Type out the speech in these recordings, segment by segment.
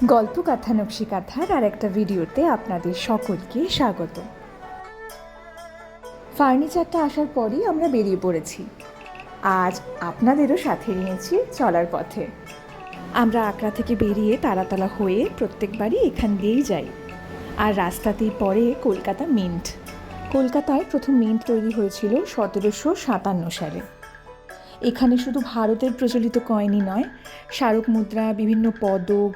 গল্প কথা নকশি কাঁথার আর একটা ভিডিওতে আপনাদের সকলকে স্বাগত। ফার্নিচারটা আসার পরই আমরা বেরিয়ে পড়েছি। আজ আপনাদেরও সাথে নিয়েছি চলার পথে। আমরা আকরা থেকে বেরিয়ে তারাতলা হয়ে প্রত্যেকবারই এখান দিয়েই যাই। আর রাস্তাতেই পড়ে কলকাতা মিন্ট। কলকাতায় প্রথম মিন্ট তৈরি হয়েছিল 1757 সালে। এখানে শুধু ভারতের প্রচলিত কয়েনই নয়, স্মারক মুদ্রা, বিভিন্ন পদক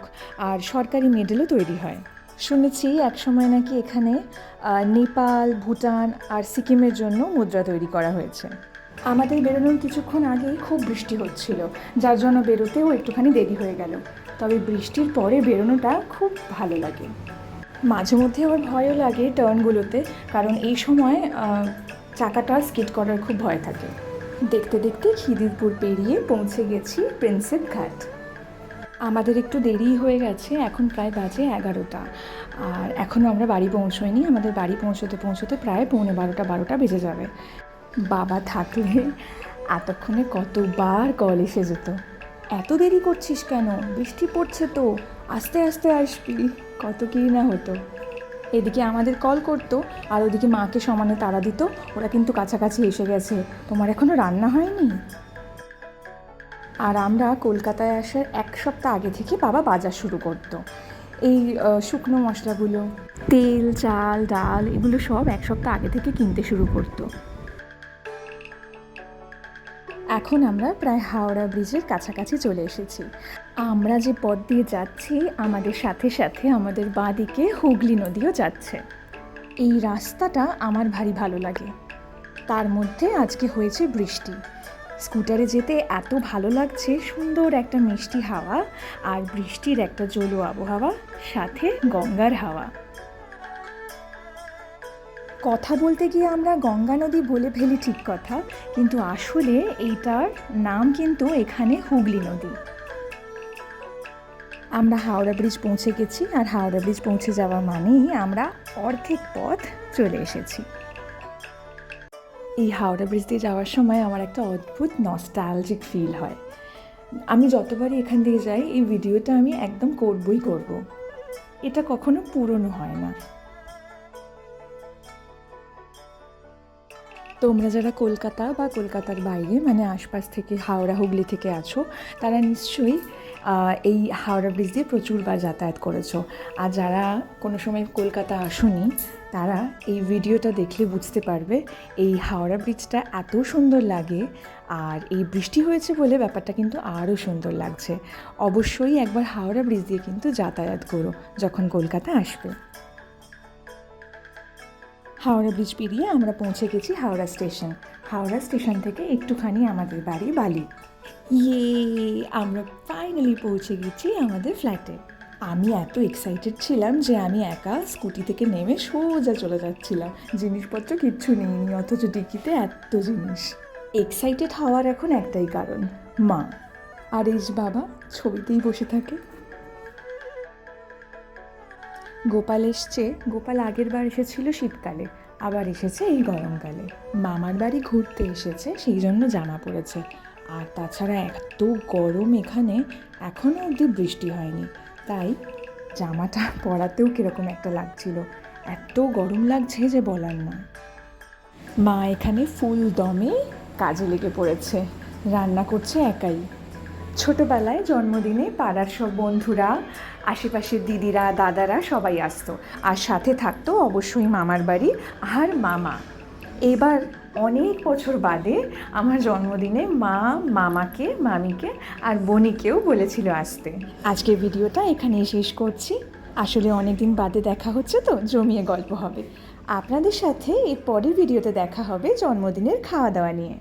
আর সরকারি মেডেলও তৈরি হয়। শুনেছি একসময় নাকি এখানে নেপাল, ভুটান আর সিকিমের জন্য মুদ্রা তৈরি করা হয়েছে। আমাদের বেরোনোর কিছুক্ষণ আগেই খুব বৃষ্টি হচ্ছিল, যার জন্য বেরোতেও একটুখানি দেরি হয়ে গেল। তবে বৃষ্টির পরে বেরোনোটা খুব ভালো লাগে। মাঝে মধ্যে আবার ভয়ও লাগে টার্নগুলোতে, কারণ এই সময় চাকাটা স্কিড করার খুব ভয় থাকে। দেখতে দেখতে খিদিরপুর পেরিয়ে পৌঁছে গেছি প্রিন্সেপ ঘাট। আমাদের একটু দেরি হয়ে গেছে, এখন প্রায় বাজে 11টা, আর এখনও আমরা বাড়ি পৌঁছোইনি। আমাদের বাড়ি পৌঁছতে প্রায় 11:45 বেজে যাবে। বাবা থাকলে এতক্ষণে কতবার কল এসে যেত, এত দেরি করছিস কেন, বৃষ্টি পড়ছে তো, আস্তে আস্তে আসবি, কত কী না হতো। এদিকে আমাদের কল করতো আর ওদিকে মাকে সমানে তাড়া দিত, ওরা কিন্তু কাছাকাছি এসে গেছে, তোমার এখনও রান্না হয়নি। আর আমরা কলকাতায় আসার 1 সপ্তাহ আগে থেকে বাবা বাজার শুরু করতো। এই শুকনো মশলাগুলো, তেল, চাল, ডাল, এগুলো সব 1 সপ্তাহ আগে থেকে কিনতে শুরু করতো। এখন আমরা প্রায় হাওড়া ব্রিজের কাছাকাছি চলে এসেছি। আমরা যে পথ দিয়ে যাচ্ছি, আমাদের সাথে সাথে আমাদের বাঁ দিকে হুগলি নদীও যাচ্ছে। এই রাস্তাটা আমার ভারী ভালো লাগে। তার মধ্যে আজকে হয়েছে বৃষ্টি। স্কুটারে যেতে এত ভালো লাগছে, সুন্দর একটা মিষ্টি হাওয়া আর বৃষ্টির একটা জলো আবহাওয়া, সাথে গঙ্গার হাওয়া। কথা বলতে গিয়ে আমরা গঙ্গা নদী বলে ফেলি ঠিক কথা, কিন্তু আসলে এইটার নাম কিন্তু এখানে হুগলি নদী। আমরা হাওড়া ব্রিজ পৌঁছে গেছি, আর হাওড়া ব্রিজ পৌঁছে যাওয়া মানেই আমরা অর্ধেক পথ চলে এসেছি। এই হাওড়া ব্রিজ দিয়ে যাওয়ার সময় আমার একটা অদ্ভুত নস্টালজিক ফিল হয়। আমি যতবারই এখান দিয়ে যাই, এই ভিডিওটা আমি একদম করবই করব। এটা কখনো পুরনো হয় না। তোমরা যারা কলকাতা বা কলকাতার বাইরে, মানে আশপাশ থেকে, হাওড়া হুগলি থেকে আছো, তারা নিশ্চয়ই এই হাওড়া ব্রিজ দিয়ে প্রচুরবার যাতায়াত করেছো। আর যারা কোনো সময় কলকাতা আসোনি, তারা এই ভিডিওটা দেখলে বুঝতে পারবে এই হাওড়া ব্রিজটা এত সুন্দর লাগে। আর এই বৃষ্টি হয়েছে বলে ব্যাপারটা কিন্তু আরও সুন্দর লাগছে। অবশ্যই একবার হাওড়া ব্রিজ দিয়ে কিন্তু যাতায়াত করো যখন কলকাতা আসবে। হাওড়া ব্রিজ পেরিয়ে আমরা পৌঁছে গেছি হাওড়া স্টেশন। হাওড়া স্টেশন থেকে একটুখানি আমাদের বাড়ি বালি। আমরা ফাইনালি পৌঁছে গেছি আমাদের ফ্ল্যাটে। আমি এত এক্সাইটেড ছিলাম যে আমি একা স্কুটি থেকে নেমে সোজা চলে যাচ্ছিলাম। জিনিসপত্র কিচ্ছু নেইনি, অথচ ডিকিতে এত জিনিস। এক্সাইটেড হওয়ার এখন একটাই কারণ, মা। আর এই বাবা ছবিতেই বসে থাকে। গোপাল এসছে। গোপাল আগের বার এসেছিল শীতকালে, আবার এসেছে এই গরমকালে। মামার বাড়ি ঘুরতে এসেছে, সেই জন্য জামা পরেছে। আর তাছাড়া এত গরম এখানে, এখনও অবধি বৃষ্টি হয়নি, তাই জামাটা পরাতেও কীরকম একটা লাগছিল। এত গরম লাগছে যে বলার না। মা এখানে ফুল দমে কাজে লেগে পড়েছে, রান্না করছে একাই। ছোটোবেলায় জন্মদিনে পাড়ার সব বন্ধুরা, আশেপাশের দিদিরা, দাদারা সবাই আসতো, আর সাথে থাকতো অবশ্যই মামার বাড়ি আর মামা। এবার অনেক বছর বাদে আমার জন্মদিনে মা মামাকে, মামিকে আর বোনিকেও বলেছিল আসতে। আজকের ভিডিওটা এখানেই শেষ করছি। আসলে অনেক দিন বাদে দেখা হচ্ছে তো জমিয়ে গল্প হবে। আপনাদের সাথে এর পরের ভিডিওতে দেখা হবে জন্মদিনের খাওয়া দাওয়া নিয়ে।